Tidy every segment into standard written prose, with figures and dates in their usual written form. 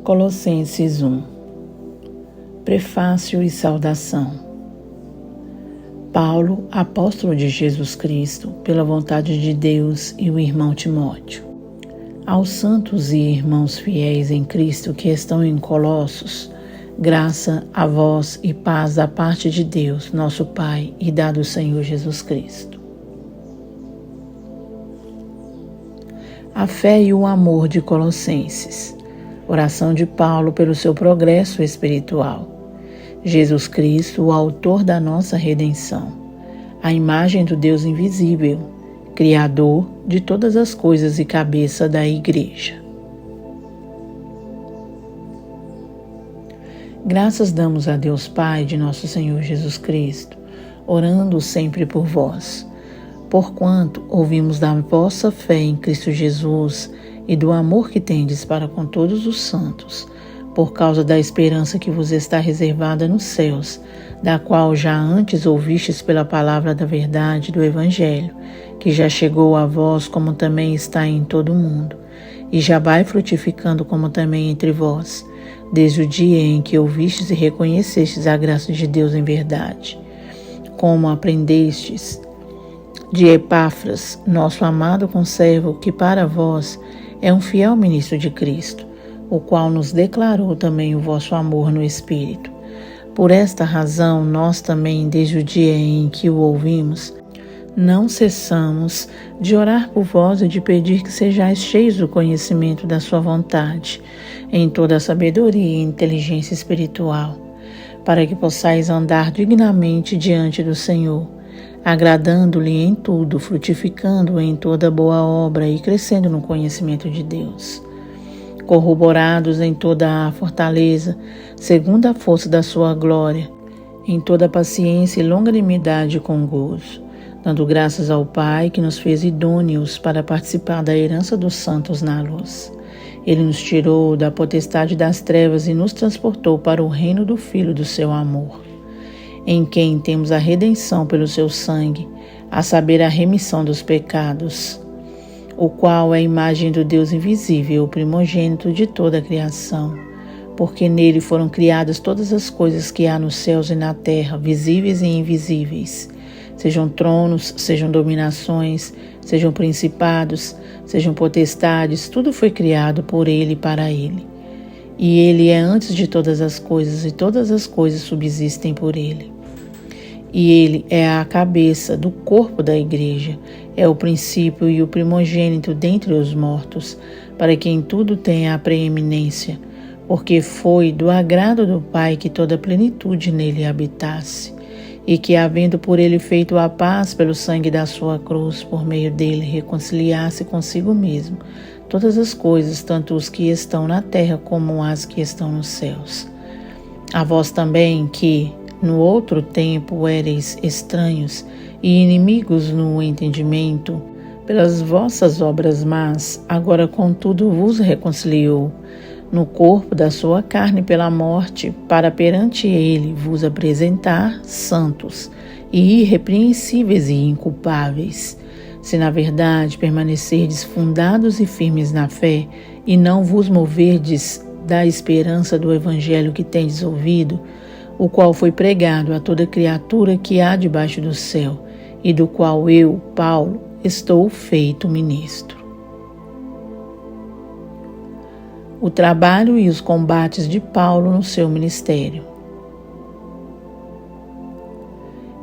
Colossenses 1. Prefácio e saudação. Paulo, apóstolo de Jesus Cristo, pela vontade de Deus, e o irmão Timóteo. Aos santos e irmãos fiéis em Cristo que estão em Colossos, graça a vós e paz da parte de Deus, nosso Pai, e da do Senhor Jesus Cristo. A fé e o amor de Colossenses. Oração de Paulo pelo seu progresso espiritual. Jesus Cristo, o autor da nossa redenção, a imagem do Deus invisível, Criador de todas as coisas e cabeça da Igreja. Graças damos a Deus Pai de nosso Senhor Jesus Cristo, orando sempre por vós, porquanto ouvimos da vossa fé em Cristo Jesus e do amor que tendes para com todos os santos, por causa da esperança que vos está reservada nos céus, da qual já antes ouvistes pela palavra da verdade do Evangelho, que já chegou a vós como também está em todo o mundo, e já vai frutificando como também entre vós, desde o dia em que ouvistes e reconhecestes a graça de Deus em verdade, como aprendestes de Epáfras, nosso amado conservo, que para vós é um fiel ministro de Cristo, o qual nos declarou também o vosso amor no Espírito. Por esta razão, nós também, desde o dia em que o ouvimos, não cessamos de orar por vós e de pedir que sejais cheios do conhecimento da sua vontade, em toda a sabedoria e inteligência espiritual, para que possais andar dignamente diante do Senhor, agradando-lhe em tudo, frutificando em toda boa obra e crescendo no conhecimento de Deus, corroborados em toda a fortaleza, segundo a força da sua glória, em toda paciência e longanimidade com gozo, dando graças ao Pai que nos fez idôneos para participar da herança dos santos na luz. Ele nos tirou da potestade das trevas e nos transportou para o reino do Filho do seu amor, em quem temos a redenção pelo seu sangue, a saber, a remissão dos pecados, o qual é a imagem do Deus invisível, o primogênito de toda a criação, porque nele foram criadas todas as coisas que há nos céus e na terra, visíveis e invisíveis, sejam tronos, sejam dominações, sejam principados, sejam potestades, tudo foi criado por ele e para ele. E ele é antes de todas as coisas, e todas as coisas subsistem por ele. E ele é a cabeça do corpo da igreja, é o princípio e o primogênito dentre os mortos, para que em tudo tenha a preeminência, porque foi do agrado do Pai que toda a plenitude nele habitasse, e que, havendo por ele feito a paz pelo sangue da sua cruz, por meio dele reconciliasse consigo mesmo todas as coisas, tanto os que estão na terra como as que estão nos céus. A vós também, que no outro tempo éreis estranhos e inimigos no entendimento, pelas vossas obras más, agora contudo vos reconciliou no corpo da sua carne pela morte, para perante ele vos apresentar santos e irrepreensíveis e inculpáveis, se na verdade permanecerdes fundados e firmes na fé, e não vos moverdes da esperança do Evangelho que tendes ouvido, o qual foi pregado a toda criatura que há debaixo do céu, e do qual eu, Paulo, estou feito ministro. O trabalho e os combates de Paulo no seu ministério.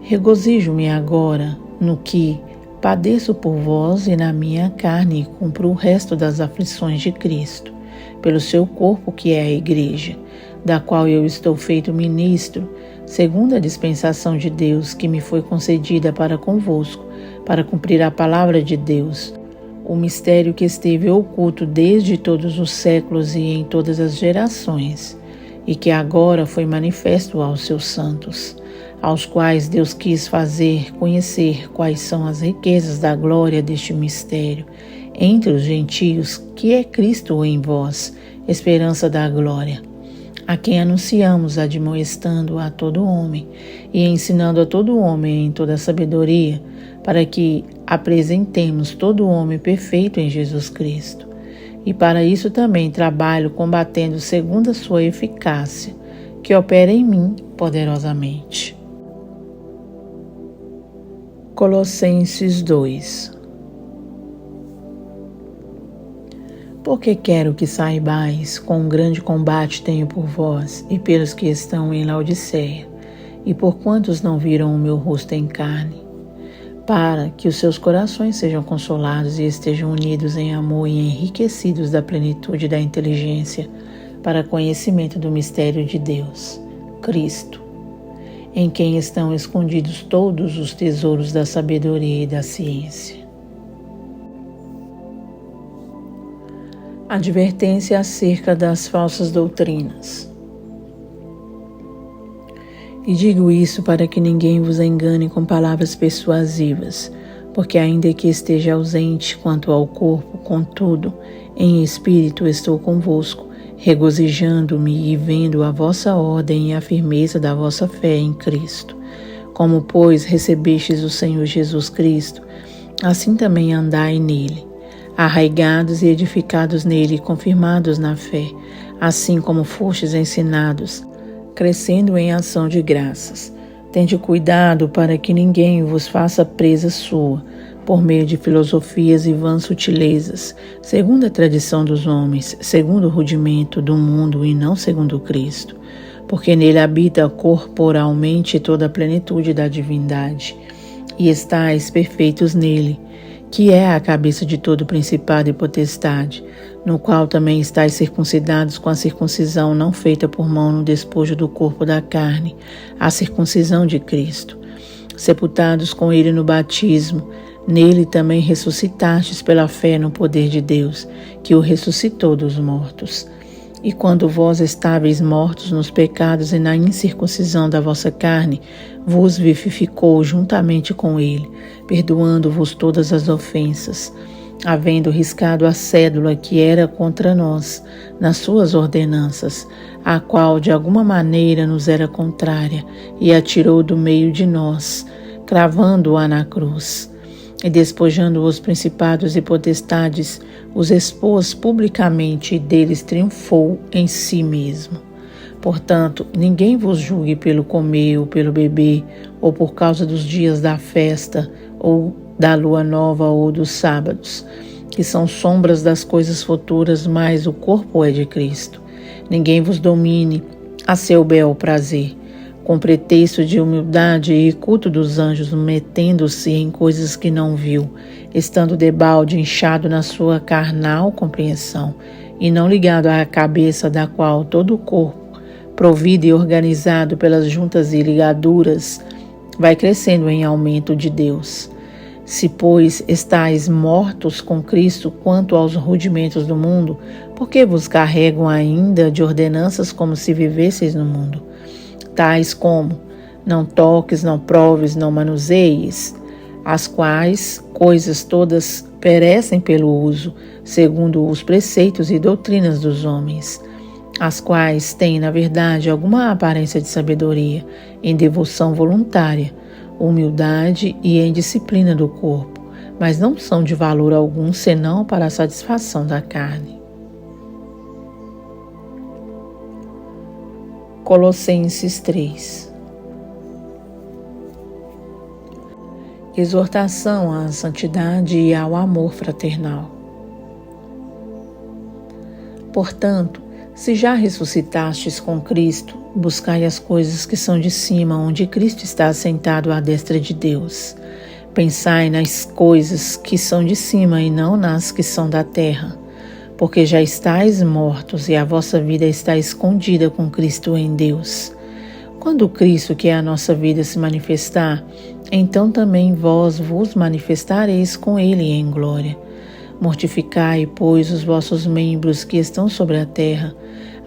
Regozijo-me agora no que padeço por vós e na minha carne, e cumpro o resto das aflições de Cristo, pelo seu corpo que é a Igreja, da qual eu estou feito ministro, segundo a dispensação de Deus que me foi concedida para convosco, para cumprir a palavra de Deus, o mistério que esteve oculto desde todos os séculos e em todas as gerações, e que agora foi manifesto aos seus santos, aos quais Deus quis fazer conhecer quais são as riquezas da glória deste mistério entre os gentios, que é Cristo em vós, esperança da glória, a quem anunciamos admoestando a todo homem e ensinando a todo homem em toda sabedoria, para que apresentemos todo homem perfeito em Jesus Cristo. e para isso também trabalho combatendo segundo a sua eficácia, que opera em mim poderosamente. Colossenses 2. Porque quero que saibais quão grande combate tenho por vós e pelos que estão em Laodiceia, e por quantos não viram o meu rosto em carne, para que os seus corações sejam consolados e estejam unidos em amor e enriquecidos da plenitude da inteligência para conhecimento do mistério de Deus, Cristo, em quem estão escondidos todos os tesouros da sabedoria e da ciência. Advertência acerca das falsas doutrinas. E digo isso para que ninguém vos engane com palavras persuasivas, porque ainda que esteja ausente quanto ao corpo, contudo, em espírito estou convosco, regozijando-me e vendo a vossa ordem e a firmeza da vossa fé em Cristo. Como, pois, recebestes o Senhor Jesus Cristo, assim também andai nele, arraigados e edificados nele e confirmados na fé, assim como fostes ensinados, crescendo em ação de graças. Tende cuidado para que ninguém vos faça presa sua, por meio de filosofias e vãs sutilezas, segundo a tradição dos homens, segundo o rudimento do mundo e não segundo Cristo, porque nele habita corporalmente toda a plenitude da divindade, e estáis perfeitos nele, que é a cabeça de todo principado e potestade, no qual também estáis circuncidados com a circuncisão não feita por mão no despojo do corpo da carne, a circuncisão de Cristo, sepultados com ele no batismo, nele também ressuscitastes pela fé no poder de Deus, que o ressuscitou dos mortos. E quando vós estáveis mortos nos pecados e na incircuncisão da vossa carne, vos vivificou juntamente com ele, perdoando-vos todas as ofensas, havendo riscado a cédula que era contra nós, nas suas ordenanças, a qual de alguma maneira nos era contrária, e a tirou do meio de nós, cravando-a na cruz. E despojando os principados e potestades, os expôs publicamente e deles triunfou em si mesmo. Portanto, ninguém vos julgue pelo comer ou pelo beber, ou por causa dos dias da festa, ou da lua nova ou dos sábados, que são sombras das coisas futuras, mas o corpo é de Cristo. Ninguém vos domine a seu bel prazer, com pretexto de humildade e culto dos anjos, metendo-se em coisas que não viu, estando debalde inchado na sua carnal compreensão, e não ligado à cabeça da qual todo o corpo, provido e organizado pelas juntas e ligaduras, vai crescendo em aumento de Deus. Se, pois, estáis mortos com Cristo quanto aos rudimentos do mundo, por que vos carregam ainda de ordenanças como se vivesseis no mundo? Tais como, não toques, não proves, não manuseies, as quais coisas todas perecem pelo uso, segundo os preceitos e doutrinas dos homens, as quais têm, na verdade, alguma aparência de sabedoria, em devoção voluntária, humildade e em disciplina do corpo, mas não são de valor algum senão para a satisfação da carne. Colossenses 3. Exortação à santidade e ao amor fraternal. Portanto, se já ressuscitastes com Cristo, buscai as coisas que são de cima, onde Cristo está assentado à destra de Deus. Pensai nas coisas que são de cima e não nas que são da terra, porque já estáis mortos e a vossa vida está escondida com Cristo em Deus. Quando Cristo, que é a nossa vida, se manifestar, então também vós vos manifestareis com Ele em glória. Mortificai, pois, os vossos membros que estão sobre a terra,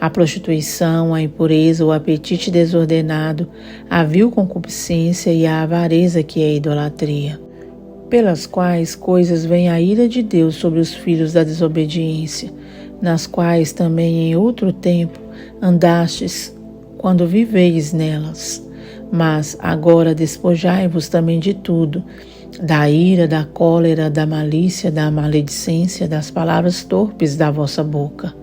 a prostituição, a impureza, o apetite desordenado, a vil concupiscência e a avareza que é a idolatria, pelas quais coisas vem a ira de Deus sobre os filhos da desobediência, nas quais também em outro tempo andastes quando viveis nelas. Mas agora despojai-vos também de tudo: da ira, da cólera, da malícia, da maledicência, das palavras torpes da vossa boca.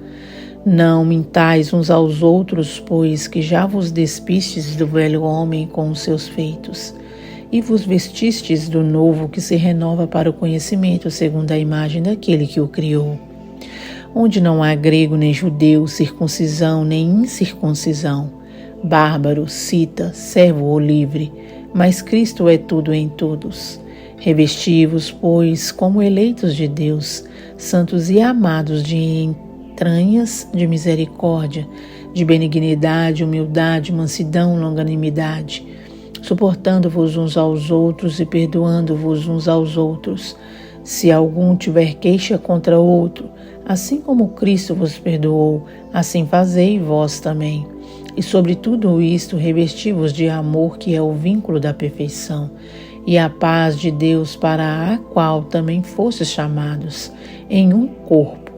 Não mintais uns aos outros, pois que já vos despistes do velho homem com os seus feitos, e vos vestistes do novo que se renova para o conhecimento segundo a imagem daquele que o criou. Onde não há grego nem judeu, circuncisão nem incircuncisão, bárbaro, cita, servo ou livre, mas Cristo é tudo em todos. Revesti-vos, pois, como eleitos de Deus, santos e amados de entranhas de misericórdia, de benignidade, humildade, mansidão, longanimidade, suportando-vos uns aos outros e perdoando-vos uns aos outros. Se algum tiver queixa contra outro, assim como Cristo vos perdoou, assim fazei vós também. E sobre tudo isto revesti-vos de amor, que é o vínculo da perfeição, e a paz de Deus, para a qual também fostes chamados, em um corpo.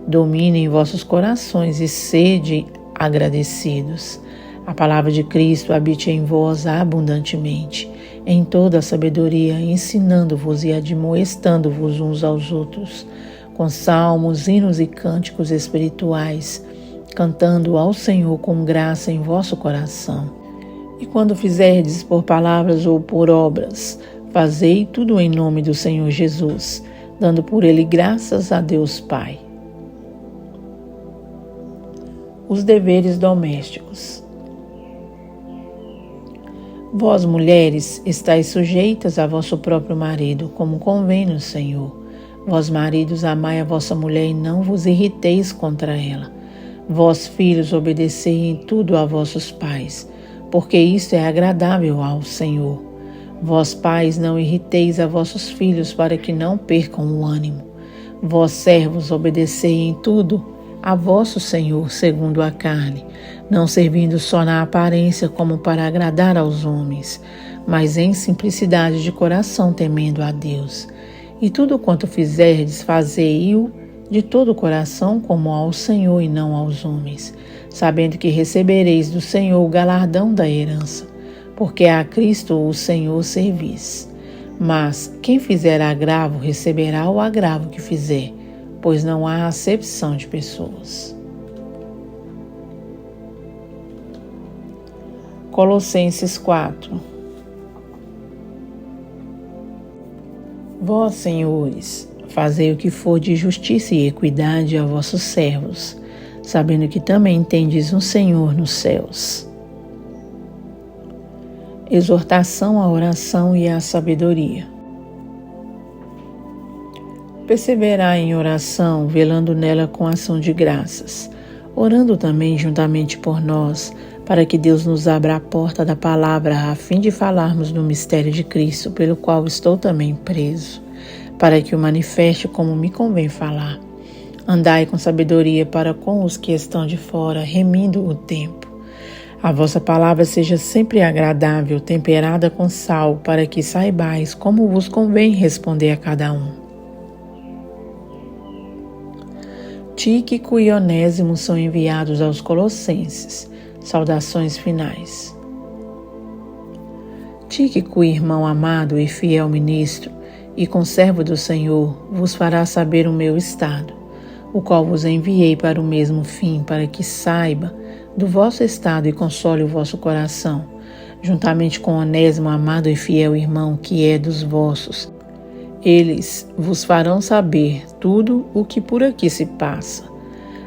Dominem vossos corações e sede agradecidos. A palavra de Cristo habite em vós abundantemente, em toda a sabedoria, ensinando-vos e admoestando-vos uns aos outros, com salmos, hinos e cânticos espirituais, cantando ao Senhor com graça em vosso coração. E quando fizerdes por palavras ou por obras, fazei tudo em nome do Senhor Jesus, dando por ele graças a Deus Pai. Os deveres domésticos. Vós, mulheres, estáis sujeitas a vosso próprio marido, como convém no Senhor. Vós, maridos, amai a vossa mulher e não vos irriteis contra ela. Vós, filhos, obedecei em tudo a vossos pais, porque isto é agradável ao Senhor. Vós, pais, não irriteis a vossos filhos, para que não percam o ânimo. Vós, servos, obedecei em tudo a vosso Senhor segundo a carne, não servindo só na aparência como para agradar aos homens, mas em simplicidade de coração, temendo a Deus. E tudo quanto fizerdes, fazei-o de todo o coração como ao Senhor e não aos homens, sabendo que recebereis do Senhor o galardão da herança, porque a Cristo o Senhor servis. Mas quem fizer agravo receberá o agravo que fizer, pois não há acepção de pessoas. Colossenses 4. Vós, senhores, fazei o que for de justiça e equidade a vossos servos, sabendo que também tendes um Senhor nos céus. Exortação à oração e à sabedoria. Perseverai em oração, velando nela com ação de graças, orando também juntamente por nós, para que Deus nos abra a porta da palavra, a fim de falarmos do mistério de Cristo, pelo qual estou também preso, para que o manifeste como me convém falar. Andai com sabedoria para com os que estão de fora, remindo o tempo. A vossa palavra seja sempre agradável, temperada com sal, para que saibais como vos convém responder a cada um. Tíquico e Onésimo são enviados aos Colossenses. Saudações finais. Tíquico, irmão amado e fiel ministro, e conservo do Senhor, vos fará saber o meu estado, o qual vos enviei para o mesmo fim, para que saiba do vosso estado e console o vosso coração, juntamente com Onésimo, amado e fiel irmão, que é dos vossos. Eles vos farão saber tudo o que por aqui se passa.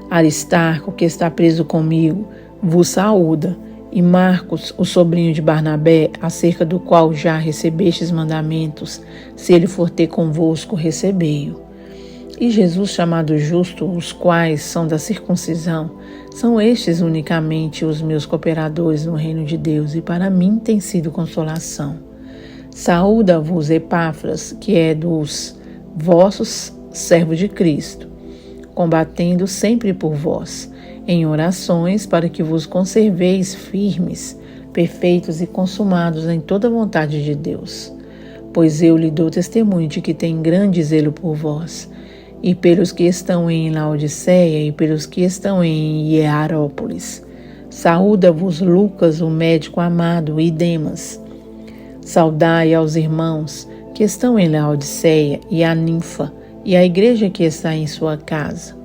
Aristarco, que está preso comigo, vos saúda, e Marcos, o sobrinho de Barnabé, acerca do qual já recebestes mandamentos, se ele for ter convosco, recebei-o. E Jesus chamado justo, os quais são da circuncisão, são estes unicamente os meus cooperadores no reino de Deus, e para mim tem sido consolação. Saúda-vos Epáfras, que é dos vossos servos de Cristo, combatendo sempre por vós, em orações para que vos conserveis firmes, perfeitos e consumados em toda a vontade de Deus. Pois eu lhe dou testemunho de que tem grande zelo por vós, e pelos que estão em Laodiceia e pelos que estão em Hierápolis. Saúda-vos Lucas, o médico amado, e Demas. Saudai aos irmãos, que estão em Laodiceia, e a Ninfa, e a igreja que está em sua casa.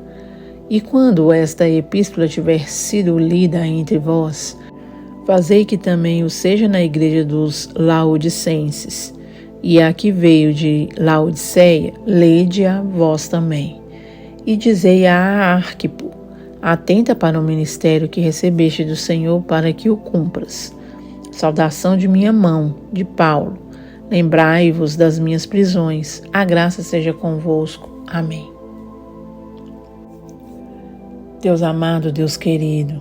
E quando esta epístola tiver sido lida entre vós, fazei que também o seja na igreja dos laodicenses. E a que veio de Laodiceia, lede-a vós também. E dizei a Arquipo: atenta para o ministério que recebeste do Senhor, para que o cumpras. Saudação de minha mão, de Paulo. Lembrai-vos das minhas prisões. A graça seja convosco. Amém. Deus amado, Deus querido,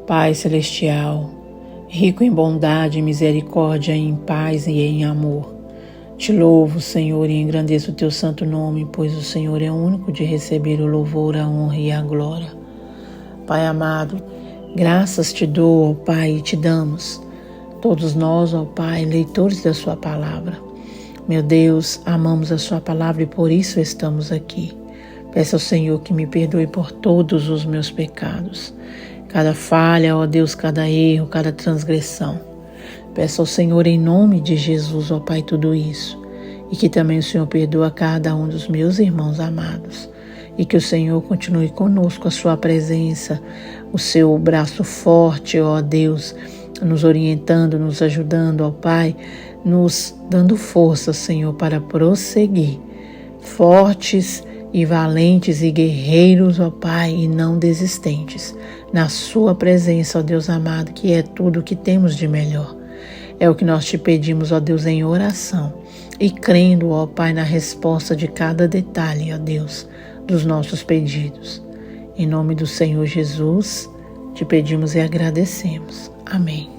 Pai celestial, rico em bondade, em misericórdia, em paz e em amor. Te louvo, Senhor, e engrandeço o teu santo nome, pois o Senhor é o único de receber o louvor, a honra e a glória. Pai amado, graças te dou, ó Pai, e te damos. Todos nós, ó Pai, leitores da sua palavra. Meu Deus, amamos a sua palavra e por isso estamos aqui. Peço ao Senhor que me perdoe por todos os meus pecados. Cada falha, ó Deus, cada erro, cada transgressão. Peço ao Senhor em nome de Jesus, ó Pai, tudo isso. E que também o Senhor perdoa cada um dos meus irmãos amados. E que o Senhor continue conosco, a sua presença, o seu braço forte, ó Deus, nos orientando, nos ajudando, ó Pai, nos dando força, Senhor, para prosseguir. Fortes e valentes e guerreiros, ó Pai, e não desistentes. Na sua presença, ó Deus amado, que é tudo o que temos de melhor. É o que nós te pedimos, ó Deus, em oração. E crendo, ó Pai, na resposta de cada detalhe, ó Deus, dos nossos pedidos. Em nome do Senhor Jesus, te pedimos e agradecemos. Amém.